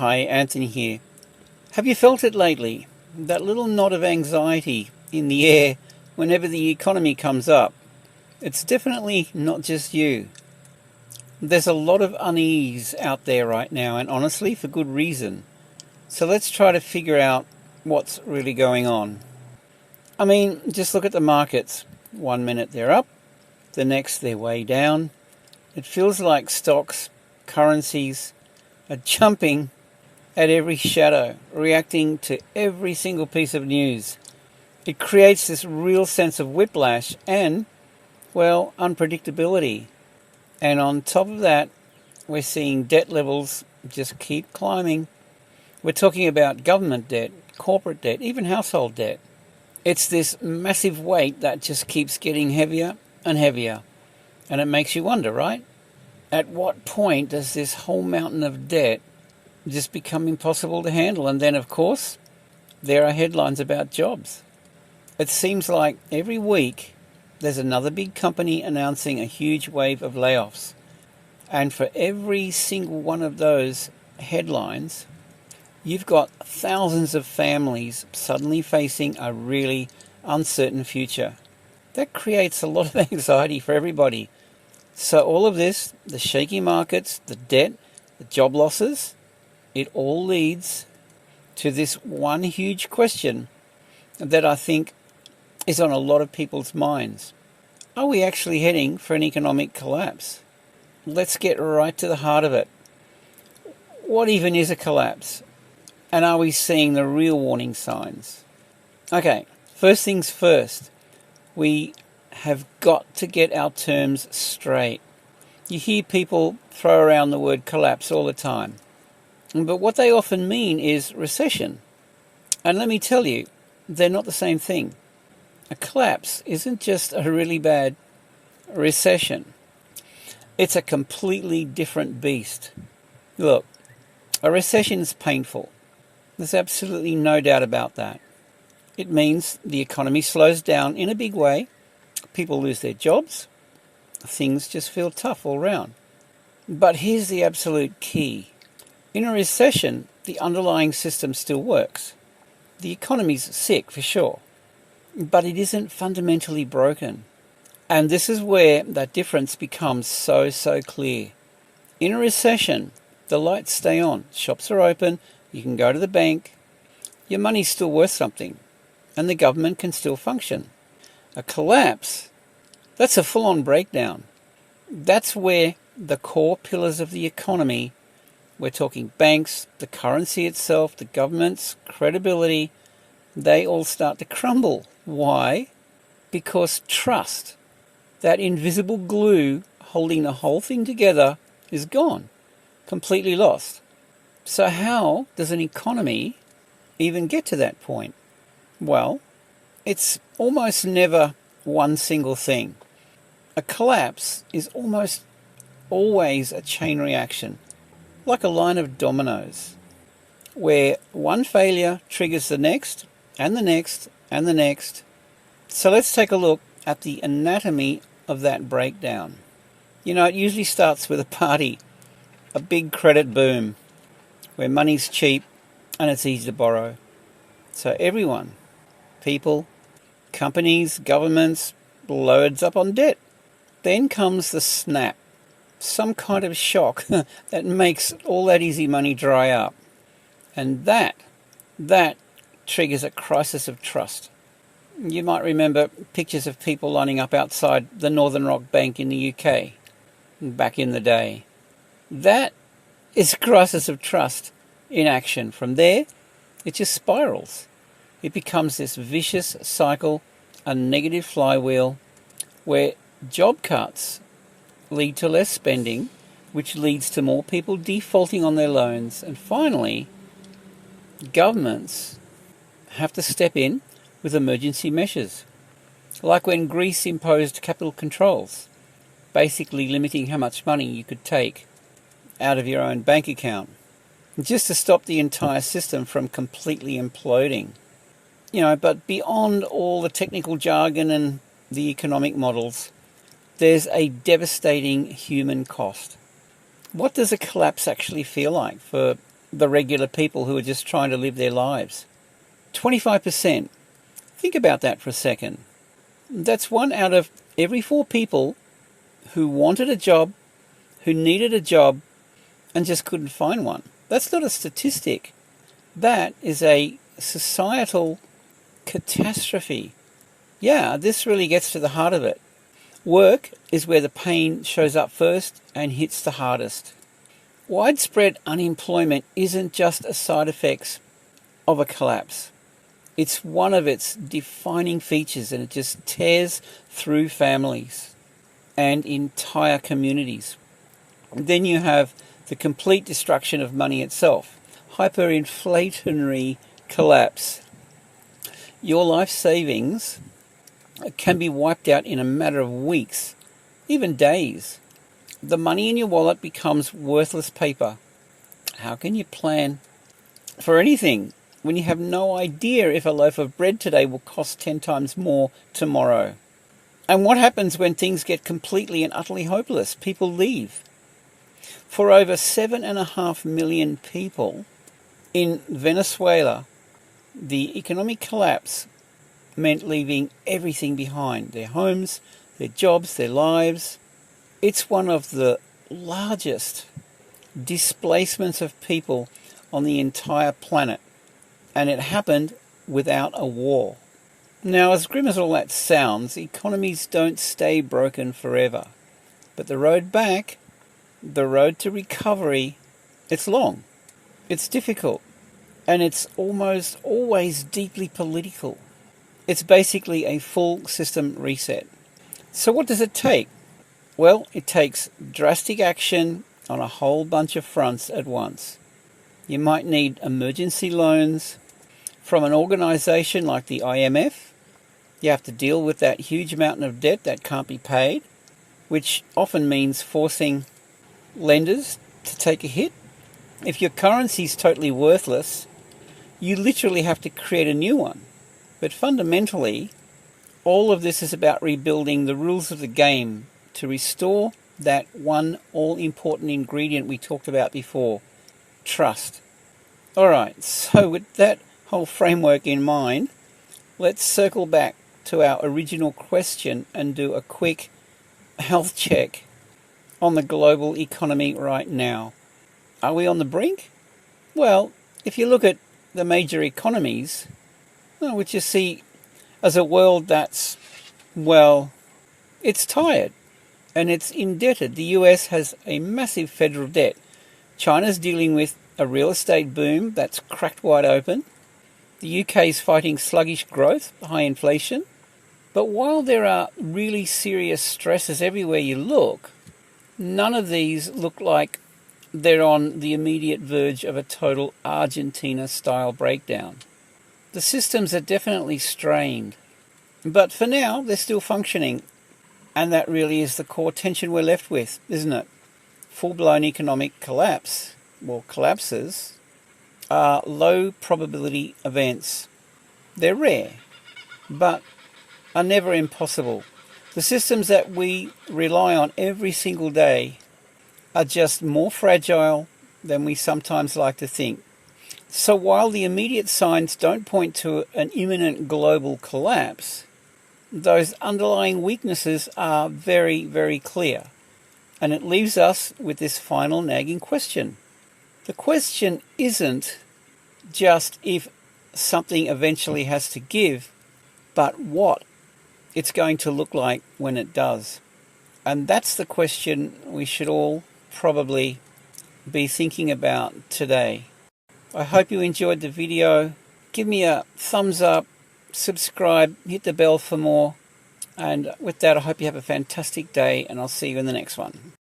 Hi, Anthony here. Have you felt it lately? That little knot of anxiety in the air whenever the economy comes up. It's definitely not just you. There's a lot of unease out there right now, and honestly, for good reason. So let's try to figure out what's really going on. I mean, just look at the markets. 1 minute they're up, the next they're way down. It feels like stocks, currencies are jumping at every shadow, reacting to every single piece of news. It creates this real sense of whiplash and, well, unpredictability. And on top of that, we're seeing debt levels just keep climbing. We're talking about government debt, corporate debt, even household debt. It's this massive weight that just keeps getting heavier and heavier. And it makes you wonder, right? At what point does this whole mountain of debt just become impossible to handle? And then, of course, there are headlines about jobs. It seems like every week there's another big company announcing a huge wave of layoffs. And for every single one of those headlines, you've got thousands of families suddenly facing a really uncertain future. That creates a lot of anxiety for everybody. So all of this, the shaky markets, the debt, the job losses, it all leads to this one huge question that I think is on a lot of people's minds. Are we actually heading for an economic collapse? Let's get right to the heart of it. What even is a collapse? And are we seeing the real warning signs? Okay, first things first. We have got to get our terms straight. You hear people throw around the word collapse all the time. But what they often mean is recession. And let me tell you, they're not the same thing. A collapse isn't just a really bad recession. It's a completely different beast. Look, a recession is painful. There's absolutely no doubt about that. It means the economy slows down in a big way. People lose their jobs. Things just feel tough all round. But here's the absolute key. In a recession, the underlying system still works. The economy's sick, for sure. But it isn't fundamentally broken. And this is where that difference becomes so clear. In a recession, the lights stay on. Shops are open. You can go to the bank. Your money's still worth something. And the government can still function. A collapse, that's a full-on breakdown. That's where the core pillars of the economy, we're talking banks, the currency itself, the government's credibility, they all start to crumble. Why? Because trust, that invisible glue holding the whole thing together, is gone, completely lost. So how does an economy even get to that point? Well, it's almost never one single thing. A collapse is almost always a chain reaction, like a line of dominoes, where one failure triggers the next, and the next, and the next. So let's take a look at the anatomy of that breakdown. You know, it usually starts with a party, a big credit boom, where money's cheap and it's easy to borrow. So everyone, people, companies, governments, loads up on debt. Then comes the snap, some kind of shock that makes all that easy money dry up. And that triggers a crisis of trust. You might remember pictures of people lining up outside the Northern Rock Bank in the UK back in the day. That is a crisis of trust in action. From there, it just spirals. It becomes this vicious cycle, a negative flywheel, where job cuts lead to less spending, which leads to more people defaulting on their loans. And finally, governments have to step in with emergency measures, like when Greece imposed capital controls, basically limiting how much money you could take out of your own bank account, just to stop the entire system from completely imploding. You know, but beyond all the technical jargon and the economic models, there's a devastating human cost. What does a collapse actually feel like for the regular people who are just trying to live their lives. 25%. Think about that for a second. That's 1 out of every 4 people who wanted a job, who needed a job, and just couldn't find one. That's not a statistic. That is a societal catastrophe. Yeah, this really gets to the heart of it. Work is where the pain shows up first and hits the hardest. Widespread unemployment isn't just a side effect of a collapse. It's one of its defining features, and it just tears through families and entire communities. Then you have the complete destruction of money itself. Hyperinflationary collapse. Your life savings can be wiped out in a matter of weeks, even days. The money in your wallet becomes worthless paper. How can you plan for anything when you have no idea if a loaf of bread today will cost 10 times more tomorrow? And what happens when things get completely and utterly hopeless? People leave. For over 7.5 million people in Venezuela, the economic collapse meant leaving everything behind. Their homes, their jobs, their lives. It's one of the largest displacements of people on the entire planet. And it happened without a war. Now, as grim as all that sounds, economies don't stay broken forever. But the road back, the road to recovery, it's long. It's difficult. And it's almost always deeply political. It's basically a full system reset. So what does it take? Well, it takes drastic action on a whole bunch of fronts at once. You might need emergency loans from an organisation like the IMF. You have to deal with that huge mountain of debt that can't be paid, which often means forcing lenders to take a hit. If your currency is totally worthless, you literally have to create a new one. But fundamentally, all of this is about rebuilding the rules of the game to restore that one all-important ingredient we talked about before, trust. Alright, so with that whole framework in mind, let's circle back to our original question and do a quick health check on the global economy right now. Are we on the brink? Well, if you look at the major economies, which you see as a world that's, well, it's tired and it's indebted. The US has a massive federal debt. China's dealing with a real estate boom that's cracked wide open. The UK is fighting sluggish growth, high inflation. But while there are really serious stresses everywhere you look, none of these look like they're on the immediate verge of a total Argentina-style breakdown. The systems are definitely strained. But for now, they're still functioning. And that really is the core tension we're left with, isn't it? Full-blown economic collapse, or collapses, are low probability events. They're rare, but are never impossible. The systems that we rely on every single day are just more fragile than we sometimes like to think. So while the immediate signs don't point to an imminent global collapse, those underlying weaknesses are very, very clear. And it leaves us with this final nagging question. The question isn't just if something eventually has to give, but what it's going to look like when it does. And that's the question we should all probably be thinking about today. I hope you enjoyed the video. Give me a thumbs up, subscribe, hit the bell for more. And with that, I hope you have a fantastic day, and I'll see you in the next one.